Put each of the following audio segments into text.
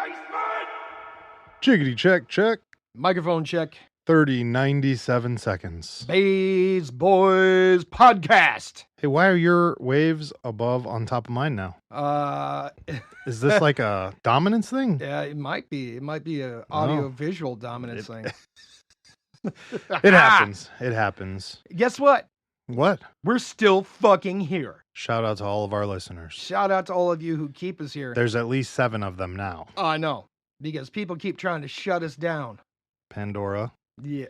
basement! Jiggity check, check. Microphone check. 97 seconds. Bays Boys Podcast. Hey, why are your waves above on top of mine now? Is this like a dominance thing? Yeah, it might be. It might be a audio-visual dominance thing. It happens. It happens. Guess what? What? We're still fucking here. Shout out to all of our listeners. Shout out to all of you who keep us here. There's at least 7 of them now. Oh, I know. Because people keep trying to shut us down. Pandora. Yeah.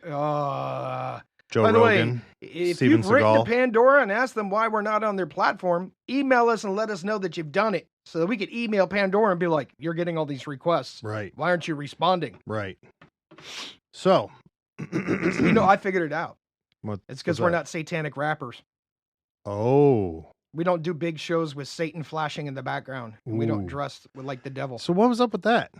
Joe By the Rogan. way, if Steven you've written Seagal. to Pandora and asked them why we're not on their platform, email us and let us know that you've done it so that we could email Pandora and be like, you're getting all these requests. Right. Why aren't you responding? Right. So. I figured it out. What, it's because we're not satanic rappers. Oh. We don't do big shows with Satan flashing in the background. And we don't Ooh. dress like the devil. So what was up with that?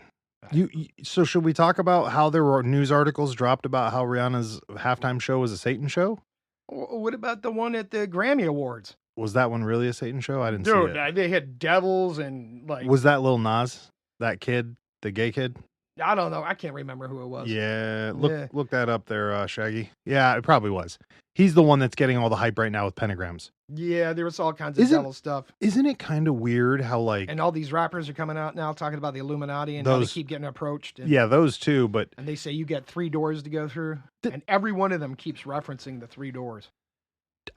So should we talk about how there were news articles dropped about how Rihanna's halftime show was a Satan show? What about the one at the Grammy Awards? Was that one really a Satan show? I didn't see it. Dude, they had devils and like... Was that Lil Nas? That kid? The gay kid? I don't know. I can't remember who it was. Yeah. Look that up there, Shaggy. Yeah, it probably was. He's the one that's getting all the hype right now with pentagrams. Yeah, there was all kinds of devil stuff. Isn't it kind of weird how like... And all these rappers are coming out now talking about the Illuminati and how they keep getting approached. And, yeah, those too, but... And they say you got 3 doors to go through. And every one of them keeps referencing the 3 doors.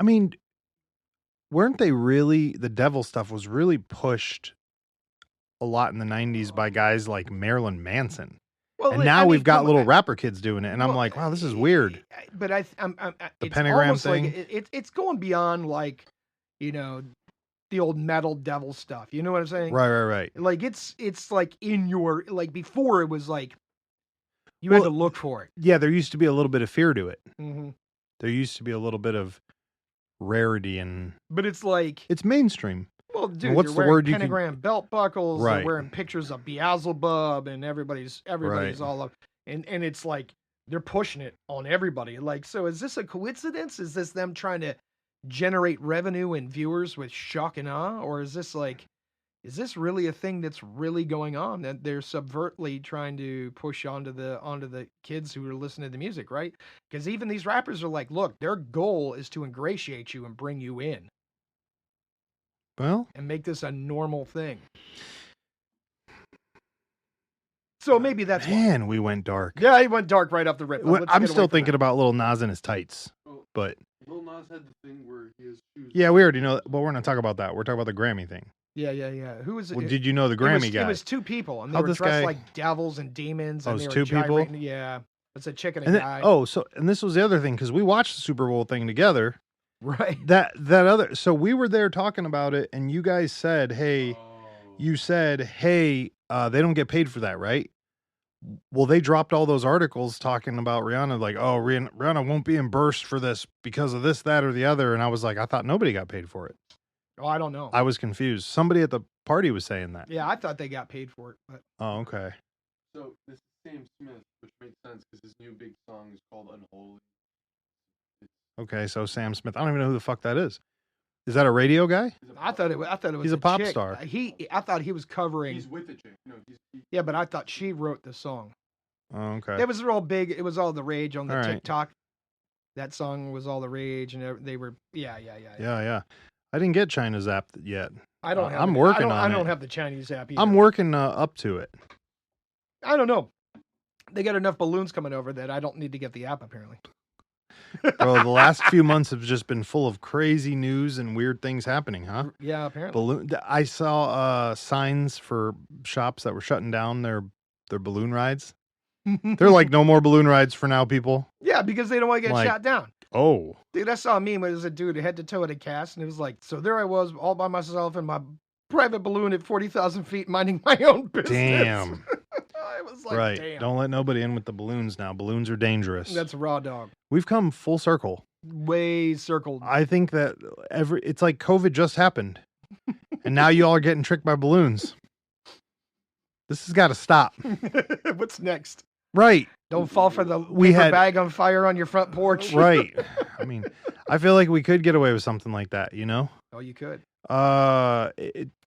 I mean, weren't they really... The devil stuff was really pushed a lot in the 90s by guys like Marilyn Manson. Well, and now we've got little rapper kids doing it, and I'm like, wow, this is weird. But the pentagram thing. Like it's going beyond the old metal devil stuff. You know what I'm saying? Right. Like it's like in your before it was like you had to look for it. Yeah, there used to be a little bit of fear to it. Mm-hmm. There used to be a little bit of rarity But it's like it's mainstream. Well, dude, what's you're the word wearing pentagram belt buckles, right. They're wearing pictures of Beelzebub, and everybody's right. all up, and it's like they're pushing it on everybody. Like, so is this a coincidence? Is this them trying to generate revenue and viewers with shock and awe, or is this really a thing that's really going on that they're subvertly trying to push onto the kids who are listening to the music, right? Because even these rappers are like, look, their goal is to ingratiate you and bring you in. Well, and make this a normal thing. So maybe that's why. We went dark. Yeah, he went dark right off the rip. I'm still thinking about Lil Nas in his tights, but Lil Nas had the thing where he has shoes. Yeah, we already know that, but we're not talking about that. We're talking about the Grammy thing. Yeah. Who was it? Well, did you know the Grammy guy? It was 2 people, and they were dressed like devils and demons. Oh, and it was they were 2 people? Yeah, it's a chicken and guy. And this was the other thing, because we watched the Super Bowl thing together. Right. So we were there talking about it, and you guys said, hey, they don't get paid for that, right? Well, they dropped all those articles talking about Rihanna, like, oh, Rihanna won't be reimbursed for this because of this, that, or the other. And I was like, I thought nobody got paid for it. Oh, I don't know. I was confused. Somebody at the party was saying that. Yeah, I thought they got paid for it. But... Oh, okay. So this is Sam Smith, which makes sense because his new big song is called Unholy. Okay, so Sam Smith. I don't even know who the fuck that is. Is that a radio guy? I thought it was. He's a pop chick. star. I thought he was covering. He's with the chick. No, Yeah, but I thought she wrote the song. Oh, okay. It was all big. It was all the rage on the all TikTok. Right. That song was all the rage, and they were. Yeah. I didn't get China's app yet. I don't. I'm working on it. I don't have the Chinese app either. I'm working up to it. I don't know. They got enough balloons coming over that I don't need to get the app apparently. Bro, the last few months have just been full of crazy news and weird things happening, huh? Yeah, apparently. I saw signs for shops that were shutting down their balloon rides. They're like, no more balloon rides for now, people. Yeah, because they don't want to get shot down. Oh. Dude, I saw a meme where there's a dude head to toe at a cast, and it was like, so there I was all by myself in my private balloon at 40,000 feet minding my own business. Damn. I was like, right. Damn. Don't let nobody in with the balloons now. Balloons are dangerous. That's raw dog. We've come full circle. Way circled. I think that it's like COVID just happened. And now you all are getting tricked by balloons. This has got to stop. What's next? Right. Don't fall for the bag on fire on your front porch. Right. I mean, I feel like we could get away with something like that, you know? Oh, you could.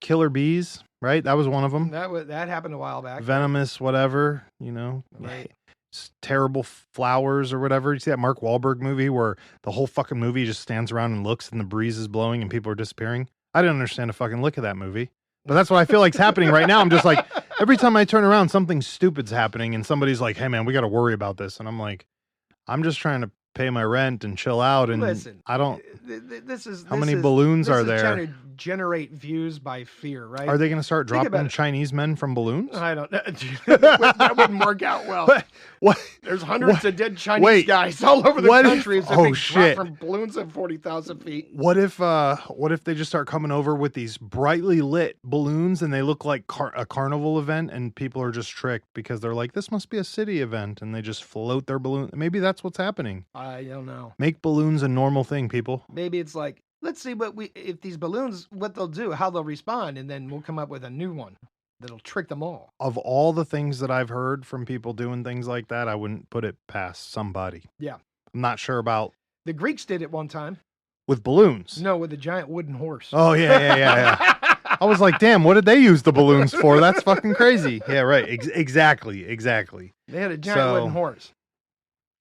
Killer bees, right? That was one of them. That happened a while back. Venomous, whatever, Right. Terrible flowers or whatever. You see that Mark Wahlberg movie where the whole fucking movie just stands around and looks and the breeze is blowing and people are disappearing? I didn't understand a fucking lick of that movie. But that's what I feel like's happening right now. I'm just like, every time I turn around, something stupid's happening and somebody's like, hey man, we got to worry about this. And I'm like, I'm just trying to pay my rent and chill out. And Listen, I don't, this is how many balloons are trying there? to generate views by fear, right? Are they going to start Think about dropping it. Chinese men from balloons? I don't know. That wouldn't work out well. What? There's hundreds of dead Chinese Wait, guys all over the what if- country as if oh, they shit. dropped from balloons at 40,000 feet. What if they just start coming over with these brightly lit balloons and they look like a carnival event and people are just tricked because they're like, this must be a city event and they just float their balloon. Maybe that's what's happening. I don't know. Make balloons a normal thing, people. Maybe it's like, let's see if these balloons, what they'll do, how they'll respond, and then we'll come up with a new one that'll trick them all. Of all the things that I've heard from people doing things like that, I wouldn't put it past somebody. Yeah. I'm not sure about The Greeks did it one time. with balloons. No, with a giant wooden horse. Oh, yeah. I was like, damn, what did they use the balloons for? That's fucking crazy. Yeah, right. Exactly. They had a giant wooden So- horse.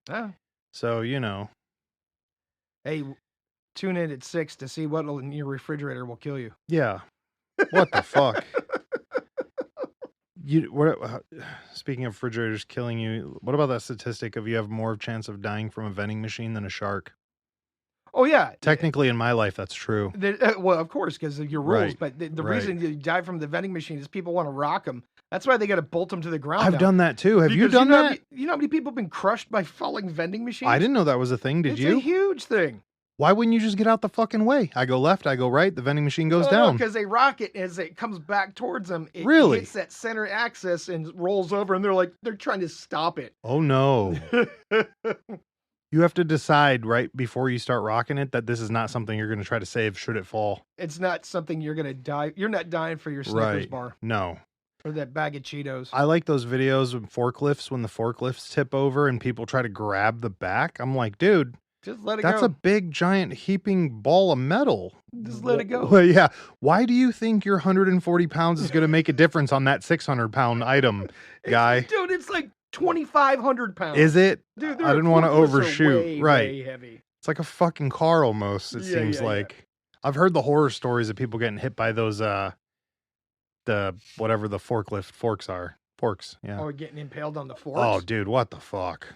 Oh. So, Hey, tune in at 6 to see what in your refrigerator will kill you. yeah. What the fuck? Speaking of refrigerators killing you, what about that statistic of you have more chance of dying from a vending machine than a shark? Oh, yeah. Technically, in my life, that's true. Well, of course, because of your rules. Right, But the right. reason you die from the vending machine is people want to rock them. That's why they got to bolt them to the ground. I've now. done that too. Have you Because done know that? You know how many people have been crushed by falling vending machines? I didn't know that was a thing. Did It's you? a huge thing. Why wouldn't you just get out the fucking way? I go left, I go right, the vending machine goes down. Because they rock it as it comes back towards them. It Really? hits that center axis and rolls over, and they're trying to stop it. Oh no. You have to decide right before you start rocking it that this is not something you're going to try to save should it fall. It's not something you're gonna die. You're not dying for your Snickers Right. bar No. or that bag of Cheetos. I like those videos of forklifts when the forklifts tip over and people try to grab the back. I'm like, dude, Just let it that's go. a big giant heaping ball of metal. Just let it go. Well, yeah. Why do you think your 140 pounds is going to make a difference on that 600-pound item, guy? Dude, it's like 2,500 pounds. Is it? Dude, I didn't want to forklifts are overshoot. way, Right. way heavy. It's like a fucking car almost, it Yeah, seems yeah, yeah. like. I've heard the horror stories of people getting hit by those the whatever the forks are. Forks, yeah. Or getting impaled on the forks. Oh, dude, what the fuck?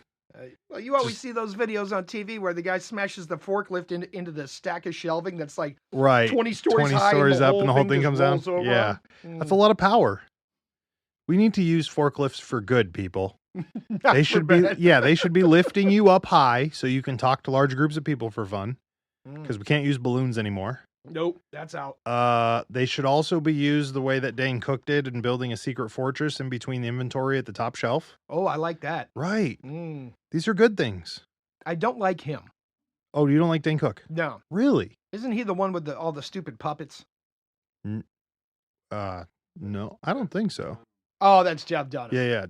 Well, you always Just- see those videos on TV where the guy smashes the forklift into the stack of shelving that's like Right. 20 stories 20 high. stories up and the whole thing just comes down. rolls over Yeah. on. That's a lot of power. We need to use forklifts for good, people. They should be they should be lifting you up high so you can talk to large groups of people for fun because we can't use balloons anymore. Nope, that's out. They should also be used the way that Dane Cook did in building a secret fortress in between the inventory at the top shelf. Oh, I like that. Right. Mm. These are good things. I don't like him. Oh, you don't like Dane Cook? No. Really? Isn't he the one with all the stupid puppets? No, I don't think so. Oh, that's Jeff Dunham. Yeah.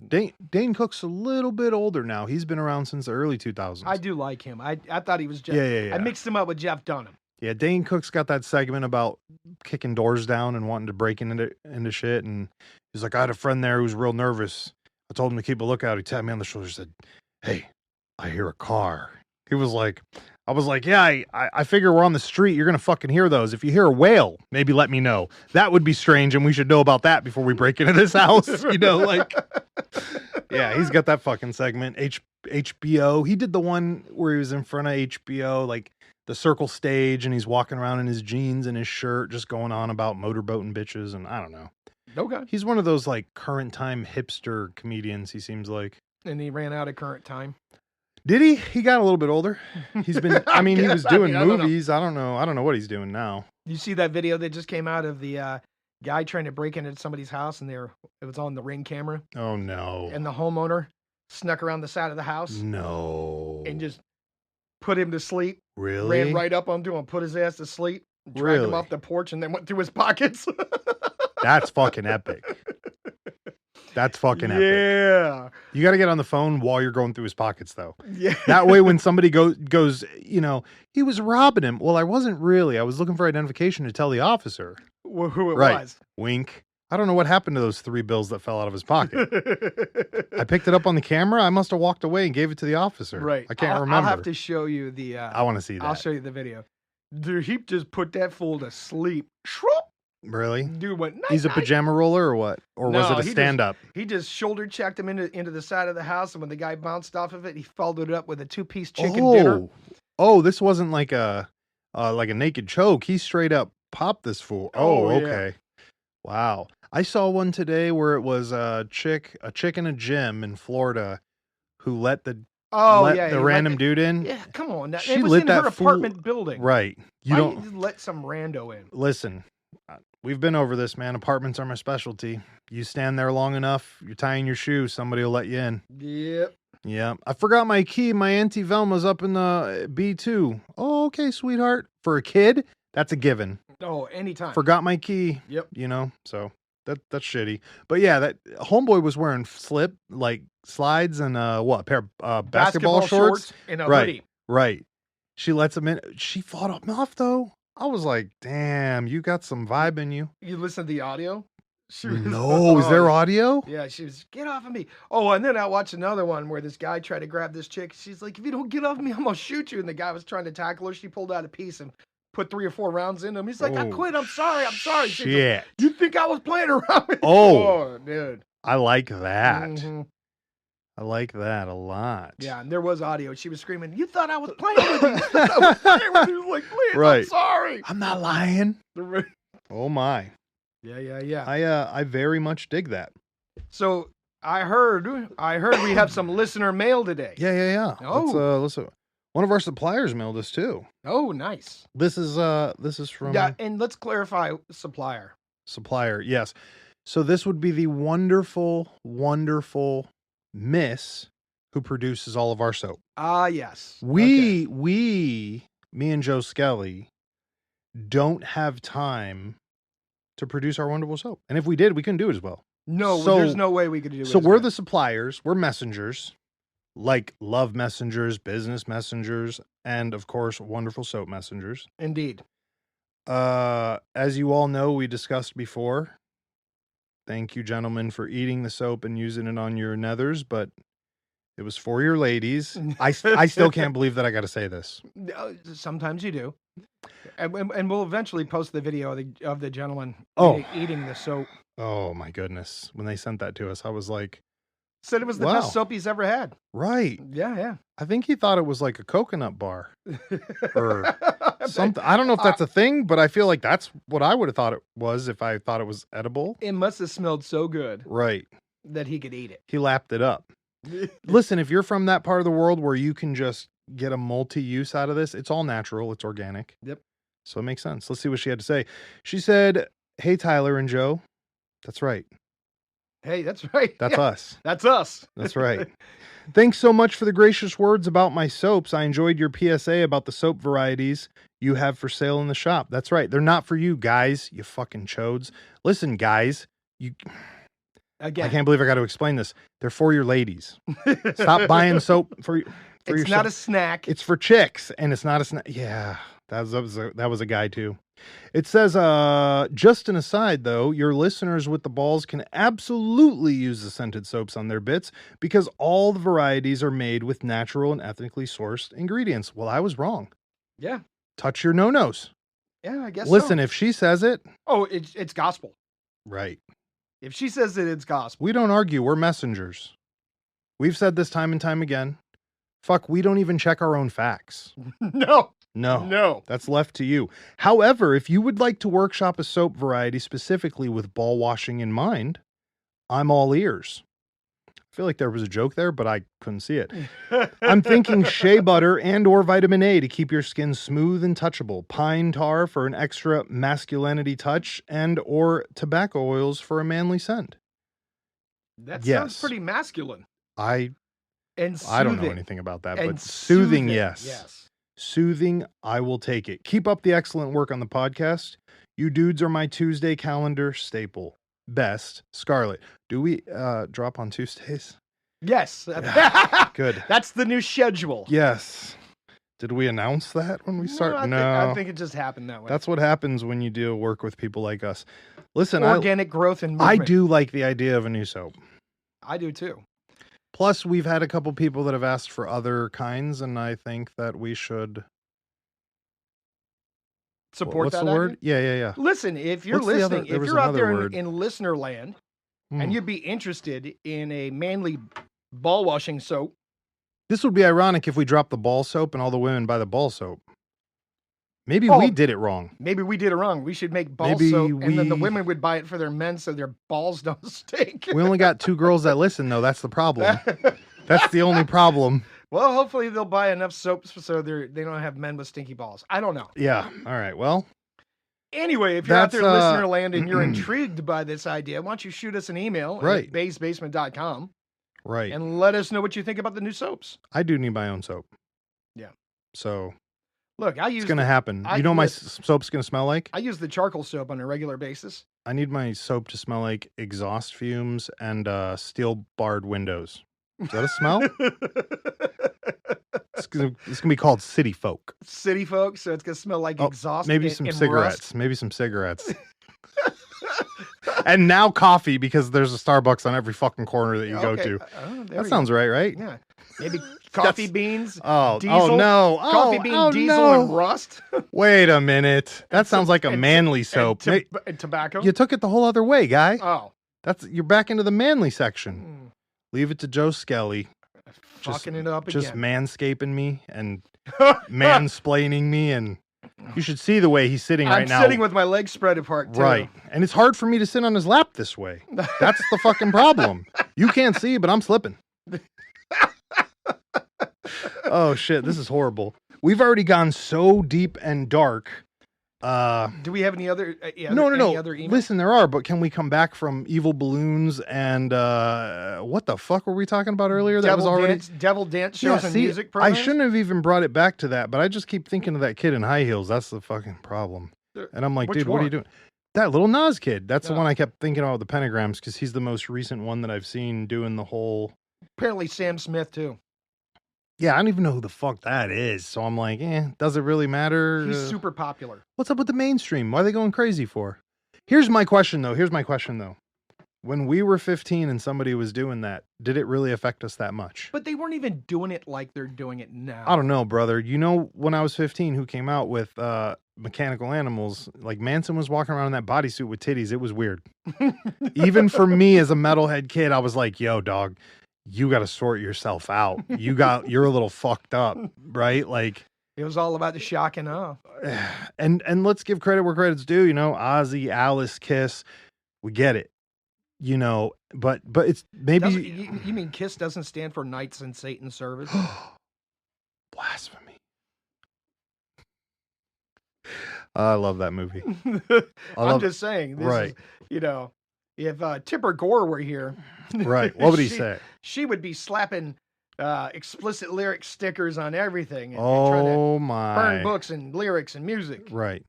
Dane Cook's a little bit older now. He's been around since the early 2000s. I do like him. I thought he was Jeff. Yeah. I mixed him up with Jeff Dunham. Yeah, Dane Cook's got that segment about kicking doors down and wanting to break into shit. And he's like, I had a friend there who was real nervous. I told him to keep a lookout. He tapped me on the shoulder and said, hey, I hear a car. I was like, yeah, I figure we're on the street. You're going to fucking hear those. If you hear a whale, maybe let me know. That would be strange. And we should know about that before we break into this house. Yeah, he's got that fucking segment. HBO. He did the one where he was in front of HBO, like the circle stage, and he's walking around in his jeans and his shirt, just going on about motorboating bitches. And I don't know. Okay. He's one of those like current time hipster comedians. He seems like. And he ran out of current time. Did he? He got a little bit older. He's been. I mean, he was doing I don't know. movies. I don't know. I don't know what he's doing now. You see that video that just came out of the guy trying to break into somebody's house, and it was on the Ring camera, Oh no. and the homeowner snuck around the side of the house No. and just put him to sleep. really Ran right up onto him, put his ass to sleep, dragged him off the porch, and then went through his pockets. That's fucking epic. That's fucking epic. Yeah. You got to get on the phone while you're going through his pockets, though. Yeah. That way, when somebody goes, he was robbing him. Well, I wasn't really. I was looking for identification to tell the officer. Who it Right. was. Wink. I don't know what happened to those 3 bills that fell out of his pocket. I picked it up on the camera. I must have walked away and gave it to the officer. Right. I can't remember. I'll have to show you the. I want to see that. I'll show you the video. Dude, he just put that fool to sleep. Shroop. Really? Dude went. Night, He's a night. pajama roller or what? Or was No, it a he stand up? He just shoulder checked him into the side of the house, and when the guy bounced off of it, he followed it up with a 2-piece chicken dinner. Oh, this wasn't like a naked choke. He straight up popped this fool. Oh, Oh, yeah. okay. Wow. I saw one today where it was a chick in a gym in Florida who let the Oh let yeah, the he let random the- dude in. Yeah, come on. Now, She it was lit in her that fool- apartment building. Right. You Why don't you let some rando in? listen. We've been over this, man. Apartments are my specialty. You stand there long enough, you're tying your shoe, somebody will let you in. Yep. Yeah. I forgot my key. My Auntie Velma's up in the B2. Oh, okay, sweetheart. For a kid, that's a given. Oh, anytime. Forgot my key. Yep. So that's shitty. But yeah, that homeboy was wearing slides and a pair of basketball shorts. and a Right. hoodie. Right. She lets him in. She fought him off though. I was like, damn, you got some vibe in you. You listen to the audio? She was- No, is there audio? Yeah, she was, get off of me. Oh, and then I watched another one where this guy tried to grab this chick. She's like, if you don't get off me, I'm going to shoot you. And the guy was trying to tackle her. She pulled out a piece and put 3 or 4 rounds into him. He's like, I Oh, quit. I'm sorry. She's like, Shit. you think I was playing around with you? Oh. Dude. I like that. Mhm. I like that a lot. Yeah, and there was audio. She was screaming, you thought I was playing with you. You thought I was playing with you. Like, please, I'm Right. sorry. I'm not lying. Oh my. Yeah. I very much dig that. So I heard we have some listener mail today. Yeah. Oh. Let's one of our suppliers mailed us too. Oh, nice. This is from Yeah, and let's clarify supplier. supplier. Yes. So this would be the wonderful, wonderful Miss who produces all of our soap. Ah, yes. We, me and Joe Skelly don't have time to produce our wonderful soap. And if we did, we couldn't do it as well. No, So- there's no way we could do it. So as we're good. the suppliers, we're messengers, like love messengers, business messengers, and of course, wonderful soap messengers. Indeed. As you all know, we discussed before. Thank you, gentlemen, for eating the soap and using it on your nethers, but it was for your ladies. I still can't believe that I got to say this. Sometimes you do. And we'll eventually post the video of the gentleman Oh. eating the soap. Oh my goodness. When they sent that to us, I was like, Said it was the Wow. best soap he's ever had. right. Yeah. I think he thought it was like a coconut bar or I something. I don't know if that's a thing, but I feel like that's what I would have thought it was if I thought it was edible. It must have smelled so good Right. that he could eat it. He lapped it up. Listen, if you're from that part of the world where you can just get a multi-use out of this, it's all natural, it's organic. Yep. So it makes sense. Let's see what she had to say. She said, "Hey, Tyler and Joe." That's right. Hey, that's right. That's Yeah, us. that's us. That's right. Thanks so much for the gracious words about my soaps. I enjoyed your PSA about the soap varieties you have for sale in the shop. That's right. They're not for you guys, you fucking chodes. Listen, guys, Again, I can't believe I got to explain this. They're for your ladies. Stop buying soap for It's yourself. not a snack. It's for chicks, and it's not a snack. Yeah, that was a guy too. It says, just an aside though, your listeners with the balls can absolutely use the scented soaps on their bits because all the varieties are made with natural and ethically sourced ingredients. Well, I was wrong. Yeah. Touch your no-nos. Yeah, I guess Listen, so. if she says it, Oh, it's gospel. right. If she says it, it's gospel. We don't argue. We're messengers. We've said this time and time again. Fuck, we don't even check our own facts. No. No. That's left to you. However, if you would like to workshop a soap variety specifically with ball washing in mind, I'm all ears. I feel like there was a joke there, but I couldn't see it. I'm thinking shea butter and or vitamin A to keep your skin smooth and touchable, pine tar for an extra masculinity touch, and or tobacco oils for a manly scent. That sounds Yes. pretty masculine. I And don't know soothing. anything about that, And but soothing, yes. Yes. Soothing, I will take it. Keep up the excellent work on the podcast. You dudes are my Tuesday calendar staple. best. Scarlet. Do we drop on Tuesdays? Yes. Good. That's the new schedule. Yes. Did we announce that when we start? No. I think it just happened that way. That's what happens when you do work with people like us. Listen, organic growth and I movement. do like the idea of a new soap. I do too. Plus, we've had a couple people that have asked for other kinds, and I think that we should Support What's that the idea? word? Yeah. Listen, if you're What's the other- listening, there if was you're out another there word. in listener land Hmm. and you'd be interested in a manly ball washing soap, This would be ironic if we dropped the ball soap and all the women buy the ball soap. Maybe Oh. we did it wrong. maybe we did it wrong. We should make ball Maybe soap, and then the we- women would buy it for their men so their balls don't stink. We only got 2 girls that listen, though. That's the problem. That's the only problem. Well, hopefully they'll buy enough soaps so they don't have men with stinky balls. I don't know. Yeah. All right. Well, Anyway, if you're out there in That's, listener land and you're intrigued by this idea, why don't you shoot us an email Right. at baysbasement.com right. and let us know what you think about the new soaps. I do need my own soap. Yeah. So Look, I use it's going to happen. I You know what my use- soap's going to smell like? I use the charcoal soap on a regular basis. I need my soap to smell like exhaust fumes and steel barred windows. Is that a smell? It's going to be called City Folk. City folks, so it's gonna smell like Oh, exhaust. Maybe and- some and cigarettes. rust. Maybe some cigarettes. And now coffee because there's a Starbucks on every fucking corner that you go Okay. to. Oh, there That we sounds right, right? go. Yeah. Maybe coffee That's- beans. Oh, Diesel? no. Coffee Oh, bean oh, diesel no. and rust. Wait a minute. That sounds like a and- manly soap. And tobacco. You took it the whole other way, guy. Oh. You're back into the manly section. Leave it to Joe Skelly. Fucking it up Just again. manscaping me and mansplaining me, and you should see the way he's sitting right I'm now. sitting with my legs spread apart too. Right. And it's hard for me to sit on his lap this way. That's the fucking problem. You can't see, but I'm slipping. Oh shit, this is horrible. We've already gone so deep and dark. Do we have any other? No. Any other emails? Listen, there are, but can we come back from evil balloons and what the fuck were we talking about earlier? That was already Devil dance shows and see, music I programs. shouldn't have even brought it back to that, but I just keep thinking of that kid in high heels. That's the fucking problem. And I'm like, Which dude, what are you one? doing? That little Nas kid. That's the Oh. one I kept thinking about with the pentagrams because he's the most recent one that I've seen doing the whole. Apparently, Sam Smith too. Yeah, I don't even know who the fuck that is. So I'm like, does it really matter? He's super popular. What's up with the mainstream? Why are they going crazy for? Here's my question though. When we were 15 and somebody was doing that, did it really affect us that much? But they weren't even doing it like they're doing it now. I don't know, brother. You know, when I was 15, who came out with mechanical animals? Like Manson was walking around in that bodysuit with titties. It was weird. Even for me as a metalhead kid, I was like, yo, dog, you got to sort yourself out. You're a little fucked up, right? Like, It was all about the shock and awe. and let's give credit where credit's due. You know, Ozzy, Alice, Kiss, we get it. You know, but it's maybe You mean KISS doesn't stand for Knights in Satan's Service? blasphemy. I love that movie. I'm just saying. This right. Is, you know, if Tipper Gore were here, Right. What would he she- say? She would be slapping explicit lyric stickers on everything and trying to Oh burn my. books and lyrics and music. Right.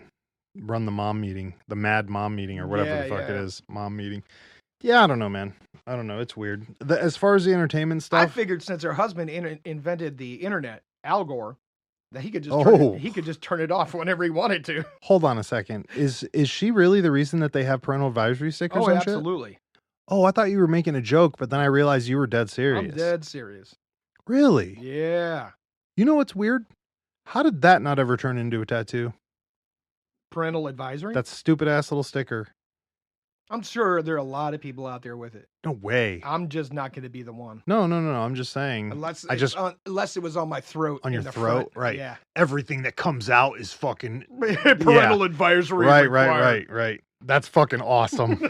Run the mom meeting, the mad mom meeting, or whatever the fuck it Yeah. is. Mom meeting. Yeah, I don't know, man. I don't know. It's weird. As far as the entertainment I stuff, figured since her husband invented the internet, Al Gore, that he could just turn it off whenever he wanted to. hold on a second. Is she really the reason that they have parental advisory stickers Oh, and shit? absolutely. Oh, I thought you were making a joke, but then I realized you were dead serious. I'm dead serious. Really? Yeah. You know what's weird? How did that not ever turn into a tattoo? Parental advisory? That stupid ass little sticker. I'm sure there are a lot of people out there with it. No way. I'm just not going to be the one. No. I'm just saying. Unless unless it was on my throat. On your in the throat? front. Right. Yeah. Everything that comes out is fucking Parental advisory. Right. That's fucking awesome.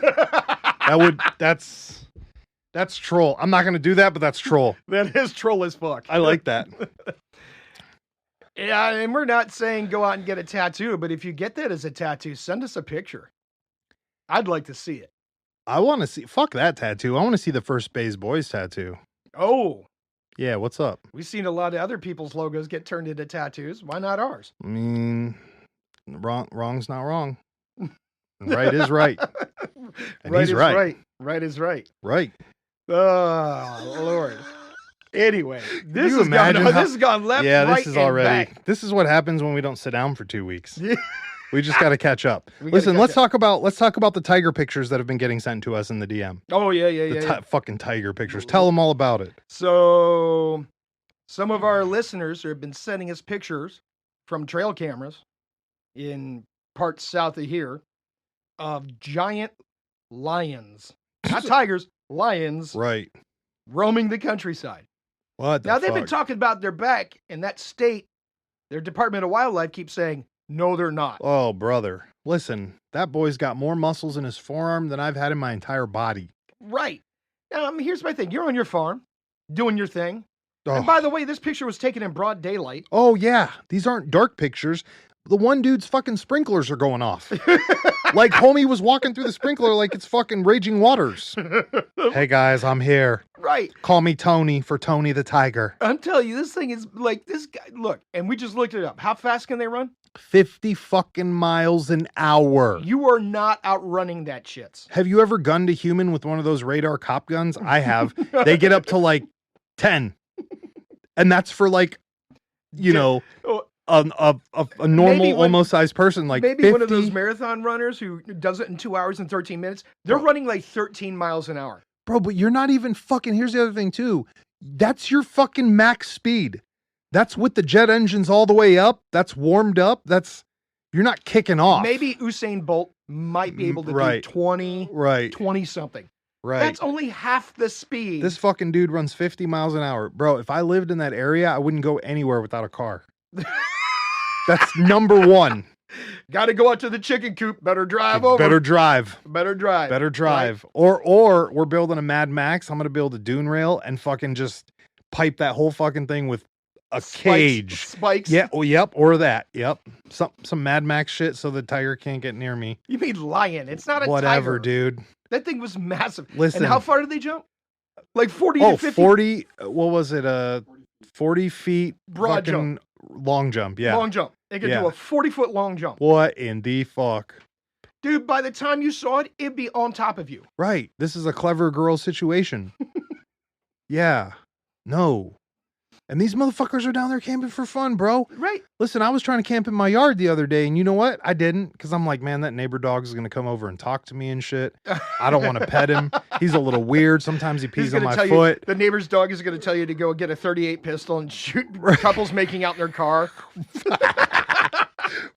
That's troll. I'm not gonna do that, but that's troll. That is troll as fuck. I like that. Yeah, and we're not saying go out and get a tattoo, but if you get that as a tattoo, send us a picture. I'd like to see it. I want to see. Fuck that tattoo. I want to see the first Bays Boys tattoo. Oh, Yeah, what's up? we've seen a lot of other people's logos get turned into tattoos. Why not ours? I mean, wrong's not wrong. And right is right. And Right he's is right. right. Right is right. Right. Oh Lord. Anyway, this you has gone. imagine how- This has gone left, Yeah, right, this is and already. back. This is what happens when we don't sit down for 2 weeks. Yeah. We just got to catch up. We gotta Listen, catch let's up. talk about the tiger pictures that have been getting sent to us in the DM. Oh yeah, yeah, The yeah. fucking tiger pictures. Tell them all about it. So, some of our listeners have been sending us pictures from trail cameras in parts south of here of giant lions, not tigers, lions Right. roaming the countryside. What the Now they've been fuck? talking about their back in that state. Their Department of Wildlife keeps saying no, they're not. Oh, brother. Listen, that boy's got more muscles in his forearm than I've had in my entire body. Right. Now, here's my thing. You're on your farm, doing your thing. Oh. And by the way, this picture was taken in broad daylight. Oh, yeah. These aren't dark pictures. The one dude's fucking sprinklers are going off. Like homie was walking through the sprinkler like it's fucking raging waters. Hey guys, I'm here. Right. Call me Tony for Tony the Tiger. I'm telling you, this thing is like this guy. Look, and we just looked it up. How fast can they run? 50 fucking miles an hour. You are not outrunning that shits. Have you ever gunned a human with one of those radar cop guns? I have. They get up to like 10. And that's for like, you know, Oh, a normal, Maybe when- almost sized person. Like maybe 50, one of those marathon runners who does it in 2 hours and 13 minutes. They're running like 13 miles an hour. Bro, but you're not even fucking. Here's the other thing, too. That's your fucking max speed. That's with the jet engines all the way up. That's warmed up. You're not kicking off. Maybe Usain Bolt might be able to Right. do 20, Right. 20 something. Right. That's only half the speed. This fucking dude runs 50 miles an hour. Bro, if I lived in that area, I wouldn't go anywhere without a car. That's number one. Got to go out to the chicken coop. Better drive over. Better drive. Better drive. Better drive. Or we're building a Mad Max. I'm going to build a dune rail and fucking just pipe that whole fucking thing with a cage. Spikes. Yeah. Oh, yep. Or that. Yep. Some Mad Max shit so the tiger can't get near me. You mean lion. It's not a Whatever, tiger. dude. That thing was massive. Listen. And how far did they jump? Like 40 Oh, to 50? 40. What was it? 40 feet. Broad fucking long jump. Yeah. Long jump. They could Yeah. do a 40-foot long jump. What in the fuck? Dude, by the time you saw it, it'd be on top of you. Right. This is a clever girl situation. Yeah. No. And these motherfuckers are down there camping for fun, bro. Right. Listen, I was trying to camp in my yard the other day, and you know what? I didn't, because I'm like, man, that neighbor dog is going to come over and talk to me and shit. I don't want to pet him. He's a little weird. Sometimes he He's pees on gonna my tell foot. You, the neighbor's dog is going to tell you to go get a 38 pistol and shoot couples making out in their car.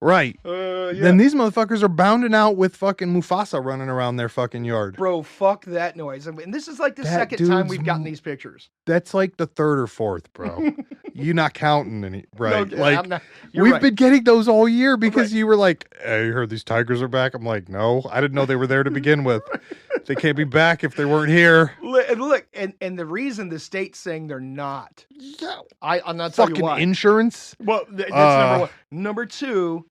Right. Yeah. Then these motherfuckers are bounding out with fucking Mufasa running around their fucking yard. Bro, fuck that noise. And this is like the That second time dude's we've gotten these pictures. That's like the third or fourth, bro. You not counting any, right? No, like I'm not- you're we've right. been getting those all year because Right. you were like, hey, you heard these tigers are back? I'm like, no, I didn't know they were there to begin with. They can't be back if they weren't here. Look, and the reason the state's saying they're not, I'm not telling you Fucking why. insurance. Well, that's number one. Number two,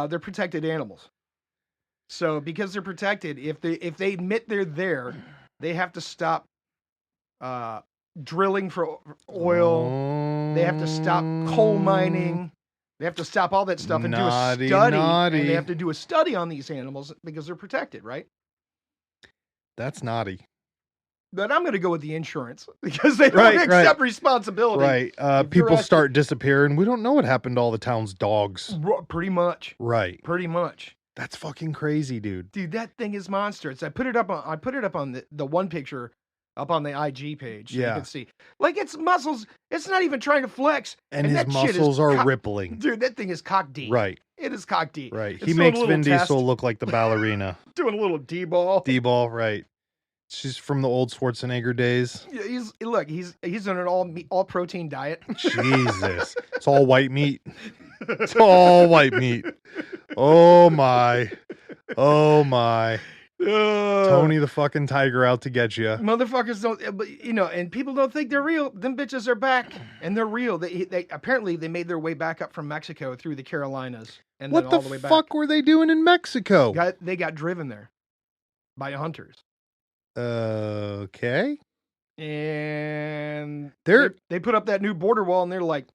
they're protected animals. So because they're protected, if they admit they're there, they have to stop drilling for oil. They have to stop coal mining. They have to stop all that stuff and Naughty, do a study. naughty. And they have to do a study on these animals because they're protected, right? That's naughty. But I'm going to go with the insurance because they don't Right, accept responsibility. Right. If you're People asking- start disappearing. We don't know what happened to all the town's dogs. Pretty much. Right. Pretty much. That's fucking crazy, dude. Dude, that thing is monstrous. I put it up on the one picture up on the IG page. So Yeah. you can see. Like its muscles, it's not even trying to flex. And his that shit is muscles are cock- rippling. Dude, that thing is cock deep. Right. It is cock deep. Right. It's He doing a makes little Vin test, Diesel look like the ballerina. doing a little D-ball. D-ball, right. She's from the old Schwarzenegger days. Yeah, he's on an all protein diet. Jesus. It's all white meat. It's all white meat. Oh my. Oh my. Tony the fucking tiger out to get you. Motherfuckers don't, but and people don't think they're real. Them bitches are back, and they're real. They apparently they made their way back up from Mexico through the Carolinas, and What then the all the way back. fuck were they doing in Mexico? They got driven there by hunters, Okay. and They're they put up that new border wall, and they're like,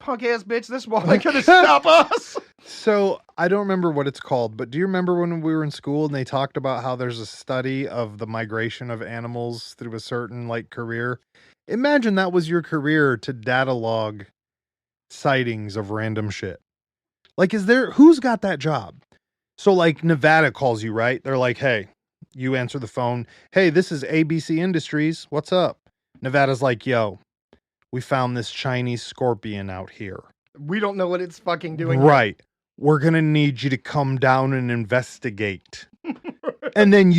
"Punk ass bitch, this wall ain't gonna stop us." So I don't remember what it's called, but do you remember when we were in school and they talked about how there's a study of the migration of animals through a certain like career? Imagine that was your career to data log sightings of random shit. Like, who's got that job? So like Nevada calls you, right? They're like, hey, you answer the phone. Hey, this is ABC Industries. What's up? Nevada's like, yo, we found this Chinese scorpion out here. We don't know what it's fucking doing. Right. We're going to need you to come down and investigate. And then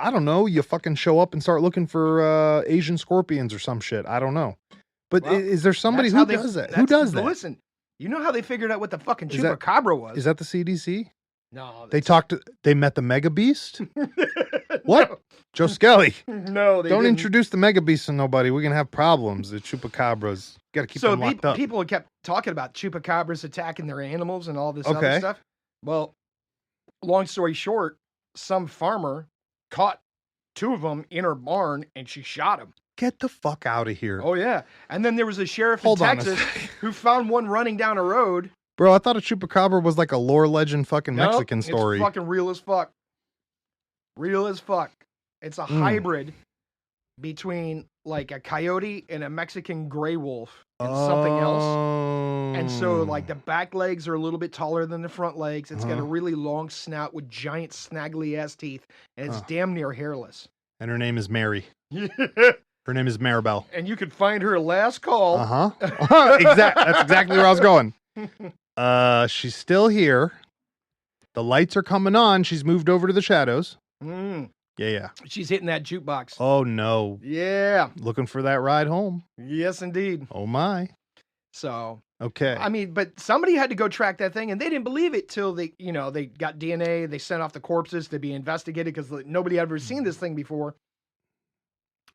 I don't know, you fucking show up and start looking for Asian scorpions or some shit. I don't know. But Well, is there somebody That's how who does that? Who does that? Listen, you know how they figured out what the fucking Is that- chupacabra was? Is that the CDC? No. They met the Mega Beast? What? Joe Skelly. No, they Don't didn't. introduce the Mega Beast to nobody. We're going to have problems. The chupacabras. Got to keep So them locked up. people kept talking about chupacabras attacking their animals and all this Okay. other stuff. Well, long story short, some farmer caught 2 of them in her barn and she shot them. Get the fuck out of here. Oh yeah, and then there was a sheriff Hold in on a Texas second. who found one running down a road. Bro, I thought a chupacabra was like a lore legend fucking Nope, Mexican story. It's fucking real as fuck. Real as fuck. It's a hybrid between like a coyote and a Mexican gray wolf and something else. And so like the back legs are a little bit taller than the front legs. It's got a really long snout with giant snaggly ass teeth, and it's damn near hairless. And her name is Mary. Her name is Maribel. And you could find her last call. Uh-huh. That's exactly where I was going. She's still here. The lights are coming on. She's moved over to the shadows. Mm. Yeah. She's hitting that jukebox. Oh no. Yeah. Looking for that ride home. Yes, indeed. Oh my. So, Okay. I mean, but somebody had to go track that thing, and they didn't believe it till they got DNA. They sent off the corpses to be investigated because nobody had ever seen this thing before.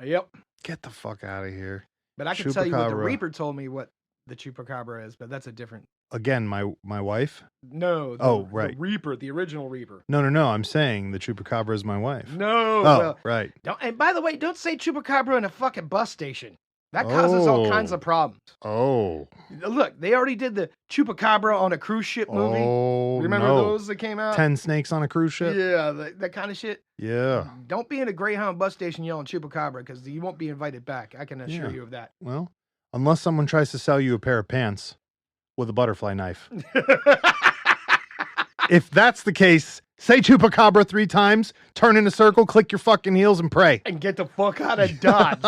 Yep. Get the fuck out of here. But I can tell you what the Chupacabra. Reaper told me what the chupacabra is, but that's a different. Again, my wife? No. Oh, right. The Reaper, the original Reaper. No. I'm saying the chupacabra is my wife. No. Oh, Well, right. and by the way, don't say chupacabra in a fucking bus station. That causes all kinds of problems. Oh. Look, they already did the chupacabra on a cruise ship movie. Oh, Remember no. those that came out? 10 snakes on a cruise ship? Yeah, that kind of shit. Yeah. Don't be in a Greyhound bus station yelling chupacabra because you won't be invited back. I can assure Yeah. you of that. Well, unless someone tries to sell you a pair of pants with a butterfly knife. If that's the case, say chupacabra 3 times, turn in a circle, click your fucking heels, and pray. And get the fuck out of Dodge.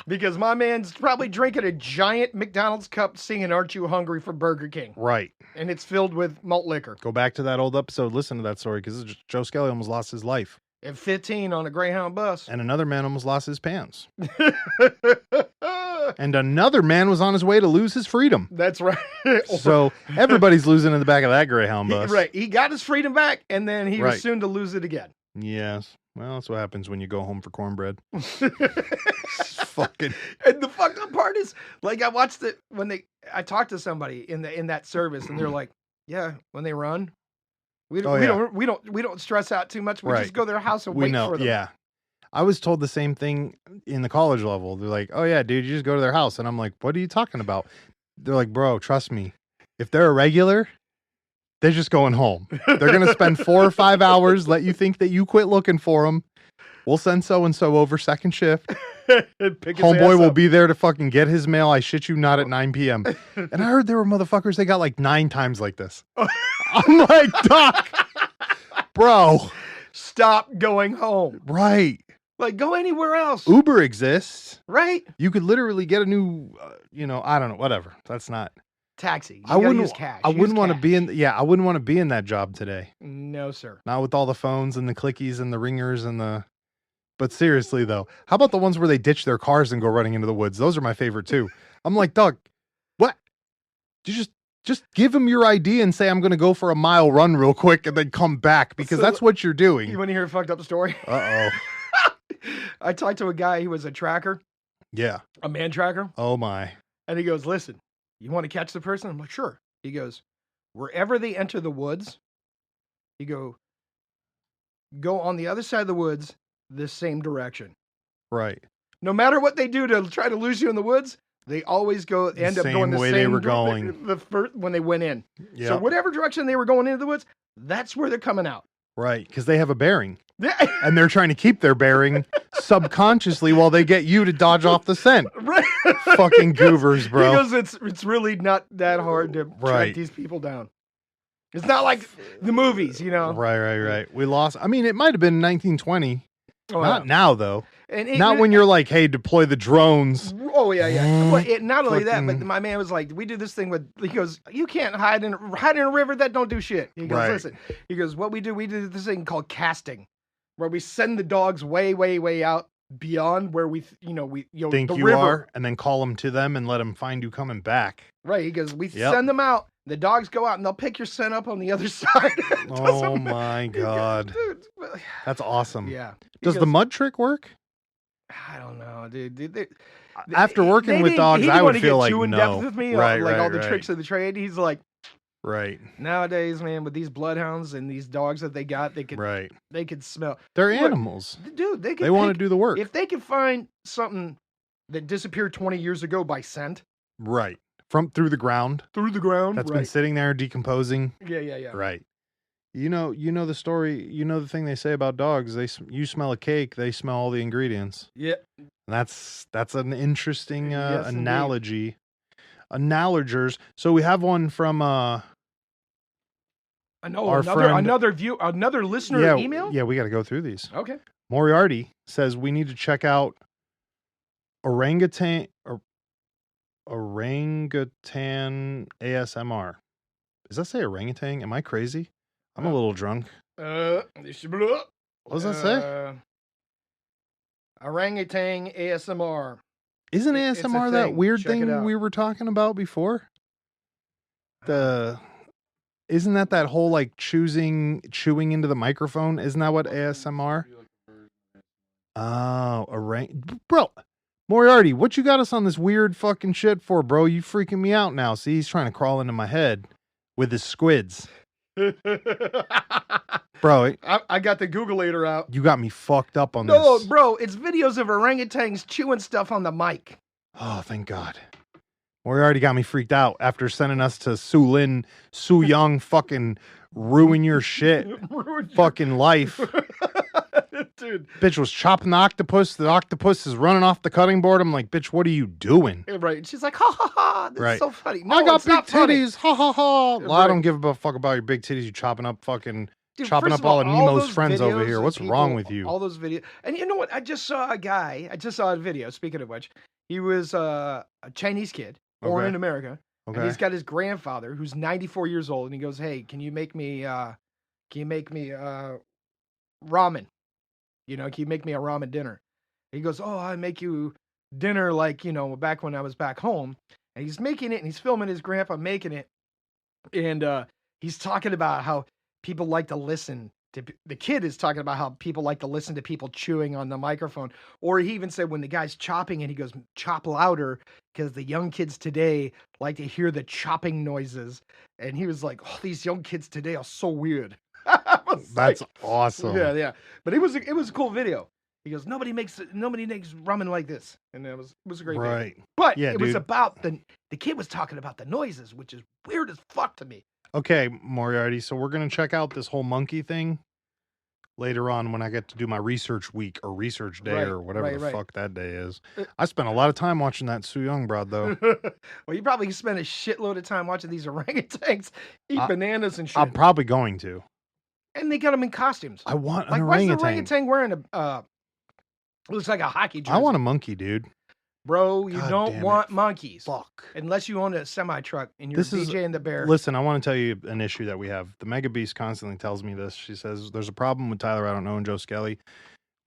Because my man's probably drinking a giant McDonald's cup singing Aren't You Hungry for Burger King? Right. And it's filled with malt liquor. Go back to that old episode, listen to that story, because Joe Skelly almost lost his life. At 15 on a Greyhound bus. And another man almost lost his pants. And another man was on his way to lose his freedom. That's right. So everybody's losing in the back of that Greyhound bus. Right. He got his freedom back, and then he Right. was soon to lose it again. Yes. Well, that's what happens when you go home for cornbread. Fucking. And the fucked up part is, like, I watched it I talked to somebody in that service, and they're like, "Yeah, when they run, we don't stress out too much. We Right. just go to their house and We wait know. for them." Yeah. I was told the same thing in the college level. They're like, "Oh yeah, dude, you just go to their house." And I'm like, "What are you talking about?" They're like, "Bro, trust me. If they're a regular, they're just going home. They're going to spend 4 or 5 hours, let you think that you quit looking for them. We'll send so-and-so over second shift. Pick his Homeboy ass will up. be there to fucking get his mail. I shit you not at 9 p.m. And I heard there were motherfuckers, they got like 9 times like this. I'm like, Doc, bro, Stop going home. right. Like, go anywhere else. Uber exists. Right? You could literally get a new, I don't know, whatever. That's not. Taxi. You I gotta wouldn't. use cash. I Use wouldn't want to cash. be in. Yeah, I wouldn't want to be in that job today. No, sir. Not with all the phones and the clickies and the ringers and the. But seriously though, how about the ones where they ditch their cars and go running into the woods? Those are my favorite too. I'm like, Doug, what? You just give them your ID and say I'm going to go for a mile run real quick and then come back because So- that's what you're You doing. want to hear a fucked up story? Uh oh. I talked to a guy who was a tracker, Yeah. a man tracker, Oh my. and he goes, "Listen, you want to catch the person?" I'm like, "Sure." He goes, "Wherever they enter the woods, go on the other side of the woods, the same direction. Right. No matter what they do to try to lose you in the woods, They always end up Same going the way same they were route going. the first when they went in. Yeah. So whatever direction they were going into the woods, that's where they're coming out. Right, because they have a bearing. Yeah. And they're trying to keep their bearing subconsciously while they get you to dodge off the scent. Right. Fucking goobers, bro. Because it's really not that hard to track Right. these people down. It's not like the movies, you know. Right. We lost. I mean, it might have been 1920. Oh, Not now, though. And Not when you're like, hey, deploy the drones. Oh yeah. Well, not only that, but Fucking- my man was like, we do this thing with. He goes, you can't hide in a river that don't do shit. He goes, Right. listen. He goes, what we do this thing called casting, where we send the dogs way out beyond where we Think the you river. are, and then call them to them and let them find you coming back. Right. He goes, we Yep. send them out. The dogs go out and they'll pick your scent up on the other side. It Oh doesn't my matter. God. Dude, well, That's awesome. yeah. He Does the goes, mud trick work? I don't know, dude. After working They with didn't- dogs, he I didn't would wanna feel get like too in no. depth with me, Right, like all the right. tricks of the trade. He's like, Right, nowadays, man, with these bloodhounds and these dogs that they got, they right. could smell. They're Look, animals. Dude, they They want to pick- do the work. If they could find something that disappeared 20 years ago by scent Right. From through the ground. through the ground, That's been right? sitting there decomposing. Yeah. Right. You know the story. You know the thing they say about dogs. You smell a cake, they smell all the ingredients. Yeah. And that's an interesting Yes, indeed. analogy. Analogers. So we have one from I know Our friend- another listener email. Yeah, we got to go through these. Okay. Moriarty says we need to check out orangutan ASMR. Does that say orangutan? Am I crazy? I'm a little drunk. What What does that say? Orangutan ASMR. Isn't it's a ASMR that thing. weird Check it thing out. we were talking about before? Isn't that whole like chewing into the microphone? Isn't that what ASMR? Oh, bro. Moriarty, what you got us on this weird fucking shit for, bro? You freaking me out now. See, he's trying to crawl into my head with his squids. Bro, I got the Googleator out. you got me fucked up on No, this. bro, it's videos of orangutans chewing stuff on the mic. Oh, thank God. Moriarty got me freaked out after sending us to Su Young fucking ruin your shit fucking life. Dude. Bitch was chopping the octopus. The octopus is running off the cutting board. I'm like, bitch, what are you doing? Right. She's like, ha ha ha. This Right. is so funny. No, I got it's big not funny. titties. Ha ha ha. Well, I Right. don't give a fuck about your big titties. You chopping up fucking. Dude, chopping first up of all of Nemo's those friends over videos here. of What's wrong with you? All those videos. And you know what? I just saw a video, speaking of which. He was a Chinese kid born Okay. in America. And Okay. he's got his grandfather who's 94 years old. And he goes, hey, can you make me ramen? You know, can you make me a ramen dinner? He goes, oh, I make you dinner like, back when I was back home. And he's making it and he's filming his grandpa making it. And he's talking about how people like to listen to, the kid is talking about how people like to listen to people chewing on the microphone. Or he even said when the guy's chopping and he goes, chop louder because the young kids today like to hear the chopping noises. And he was like, oh, these young kids today are so weird. I was That's like, awesome. yeah. But it was a cool video. He goes, nobody makes ramen like this. And it was a great video. Right. But Yeah, it was dude. about the kid was talking about the noises, which is weird as fuck to me. Okay, Moriarty. So we're going to check out this whole monkey thing later on when I get to do my research week or research day Right, or whatever right, the right. fuck that day is. Uh, I spent a lot of time watching that Su Young broad though. Well, you probably spend a shitload of time watching these orangutans eat I- bananas and shit. I'm probably going to. And they got them in costumes. I want an Like, why's the orangutan. orangutan wearing a looks like a hockey jersey? I want a monkey, dude. Bro, you God don't damn want it. monkeys. Fuck. Unless you own a semi-truck and you're This is- DJ and the Bear. Listen, I want to tell you an issue that we have. The Mega Beast constantly tells me this. She says there's a problem with Tyler I don't know and Joe Skelly.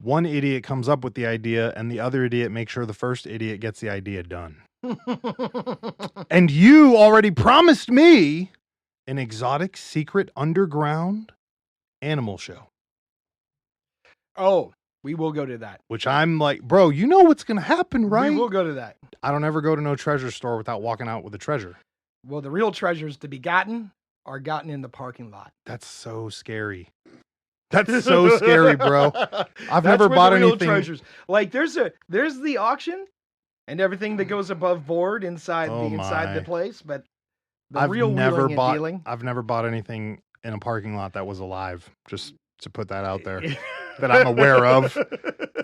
One idiot comes up with the idea and the other idiot makes sure the first idiot gets the idea done. And you already promised me an exotic, secret, underground animal show, Oh, we will go to that. which I'm like, bro, you know what's going to happen, right? We will go to that. I don't ever go to no treasure store without walking out with a treasure. Well, the real treasures to be gotten are gotten in the parking lot. That's so scary. That's so scary, bro. I've That's never where bought the real anything. treasures. Like there's the auction, And everything that goes above board inside Oh inside the my. place, but the real never wheeling and dealing. I've never bought anything in a parking lot that was alive. Just to put that out there that I'm aware of.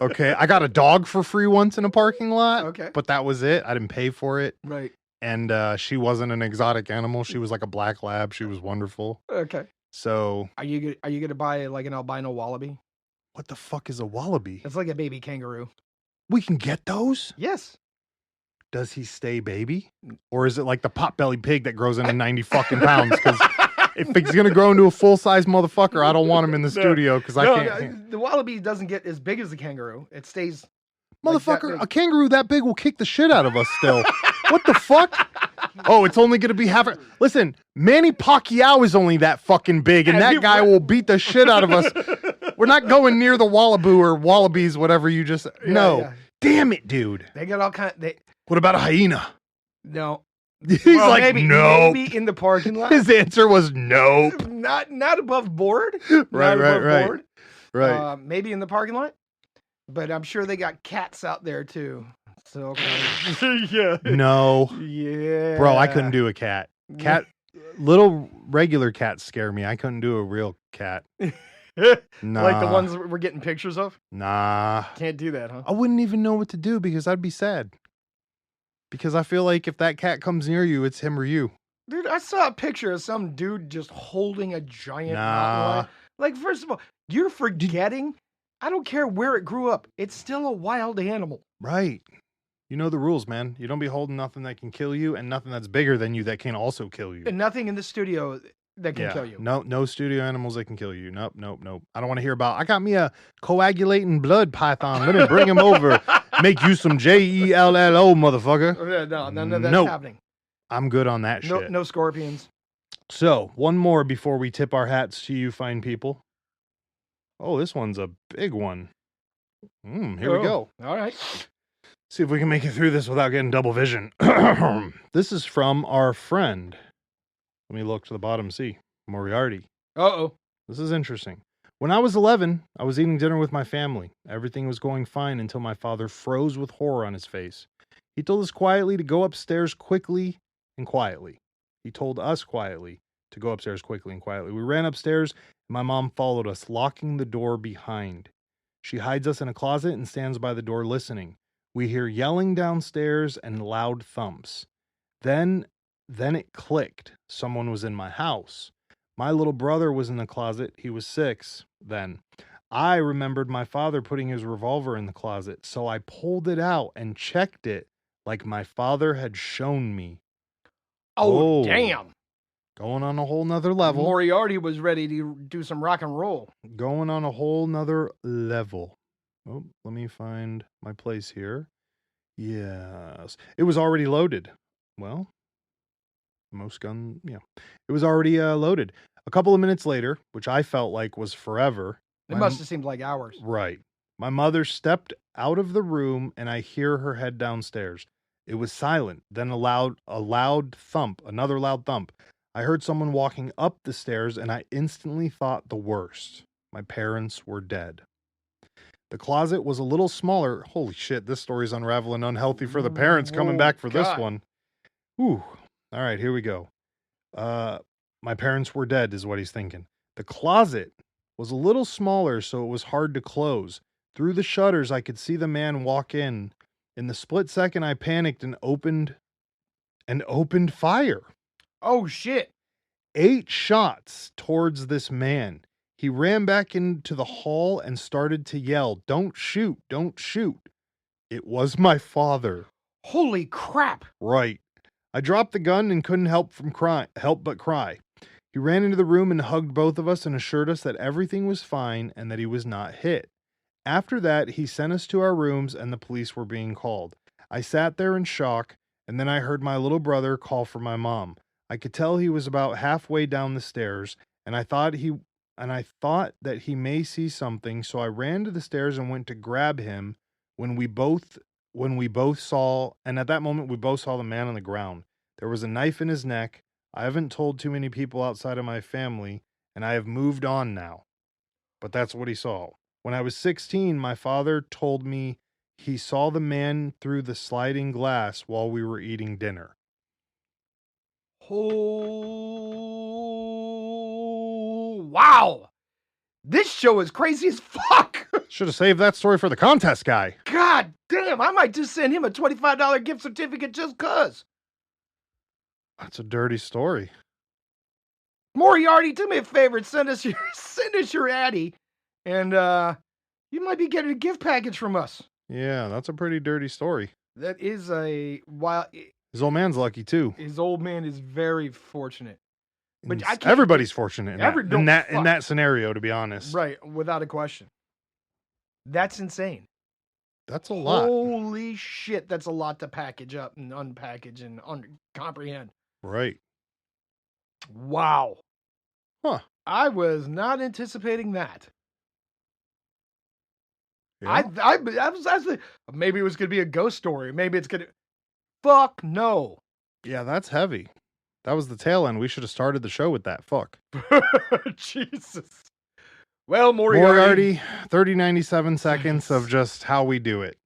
Okay, I got a dog for free once in a parking lot. Okay. But that was it. I didn't pay for it. Right. And she wasn't an exotic animal. She was like a black lab. She was wonderful. Okay. So Are you gonna buy like an albino wallaby? what the fuck is a wallaby? It's like a baby kangaroo. We can get those? Yes. Does he stay baby? Or is it like the pot-bellied pig that grows into 90 fucking pounds? Because if he's going to grow into a full-size motherfucker, I don't want him in the studio because I can't. The wallaby doesn't get as big as the kangaroo. It stays. Motherfucker, like a kangaroo that big will kick the shit out of us still. What the fuck? Oh, it's only going to be half. Listen, Manny Pacquiao is only that fucking big, and that guy will beat the shit out of us. We're not going near the wallaboo or wallabies, whatever you just. No. Yeah. Damn it, dude. They got all kind. What about a hyena? No. He's Well, like, maybe, no. Maybe in the parking lot. His answer was no. Not above board. Right, Not right, above right. board. Right. Maybe in the parking lot. But I'm sure they got cats out there too. So yeah. No. Yeah. Bro, I couldn't do a cat. Little regular cats scare me. I couldn't do a real cat. Nah. Like the ones we're getting pictures of? Nah. Can't do that, huh? I wouldn't even know what to do because I'd be sad. Because I feel like if that cat comes near you, it's him or you. Dude, I saw a picture of some dude just holding a giant mountain Nah. lion. Like, first of all, you're forgetting. I don't care where it grew up. It's still a wild animal. Right. You know the rules, man. You don't be holding nothing that can kill you and nothing that's bigger than you that can also kill you. And nothing in the studio that can kill you. No studio animals that can kill you. Nope. I don't want to hear about, I got me a coagulating blood python. Let me bring him over. Make you some JELLO, motherfucker. No, none of that's Nope. happening. I'm good on that shit. No scorpions. So, one more before we tip our hats to you fine people. Oh, this one's a big one. Here we go. All right. See if we can make it through this without getting double vision. This is from our friend. Let me look to the bottom, see. Moriarty. Uh-oh. This is interesting. When I was 11, I was eating dinner with my family. Everything was going fine until my father froze with horror on his face. He told us quietly to go upstairs quickly and quietly. He told us quietly to go upstairs quickly and quietly. We ran upstairs, and my mom followed us, locking the door behind. She hides us in a closet and stands by the door listening. We hear yelling downstairs and loud thumps. Then it clicked. Someone was in my house. My little brother was in the closet. He was 6 then. I remembered my father putting his revolver in the closet, so I pulled it out and checked it like my father had shown me. Oh, Oh. damn. Going on a whole nother level. Moriarty was ready to do some rock and roll. Going on a whole nother level. Oh, let me find my place here. Yes. It was already loaded. Well, most gun, yeah. It was already loaded. A couple of minutes later, which I felt like was forever. It must have seemed like hours. Right. My mother stepped out of the room and I hear her head downstairs. It was silent. Then a loud thump, another loud thump. I heard someone walking up the stairs and I instantly thought the worst. My parents were dead. The closet was a little smaller. Holy shit, this story's unraveling unhealthy for the parents coming back for this one. Ooh. All right, here we go. My parents were dead is what he's thinking. The closet was a little smaller, so it was hard to close. Through the shutters, I could see the man walk in. In the split second, I panicked and opened fire. Oh, shit. 8 shots towards this man. He ran back into the hall and started to yell, "Don't shoot, don't shoot." It was my father. Holy crap. Right. I dropped the gun and couldn't help but cry. He ran into the room and hugged both of us and assured us that everything was fine and that he was not hit. After that, he sent us to our rooms and the police were being called. I sat there in shock, and then I heard my little brother call for my mom. I could tell he was about halfway down the stairs, and I thought that he may see something, so I ran to the stairs and went to grab him when we both saw, and at that moment we both saw the man on the ground. There was a knife in his neck. I haven't told too many people outside of my family, and I have moved on now. But that's what he saw. When I was 16, my father told me He saw the man through the sliding glass while we were eating dinner. Oh, wow. This show is crazy as fuck. Should have saved that story for the contest guy. God damn, I might just send him a $25 gift certificate just cuz. That's a dirty story. Moriarty, do me a favor and send us your Addy, and you might be getting a gift package from us. Yeah, that's a pretty dirty story. That is a wild. His old man's lucky too. His old man is very fortunate, but And I can't- everybody's fortunate in, Every- that, no, in that in fuck. that scenario, to be honest. right? Without a question. That's insane. That's a lot. Holy shit, that's a lot to package up and unpackage and comprehend. Right. Wow. Huh. I was not anticipating that. Yeah. I was actually, maybe it was gonna be a ghost story. Maybe it's gonna. Fuck no. Yeah, that's heavy. That was the tail end. We should have started the show with that. Fuck. Jesus. Well, Moriarty. Moriarty, 97 seconds of just how we do it.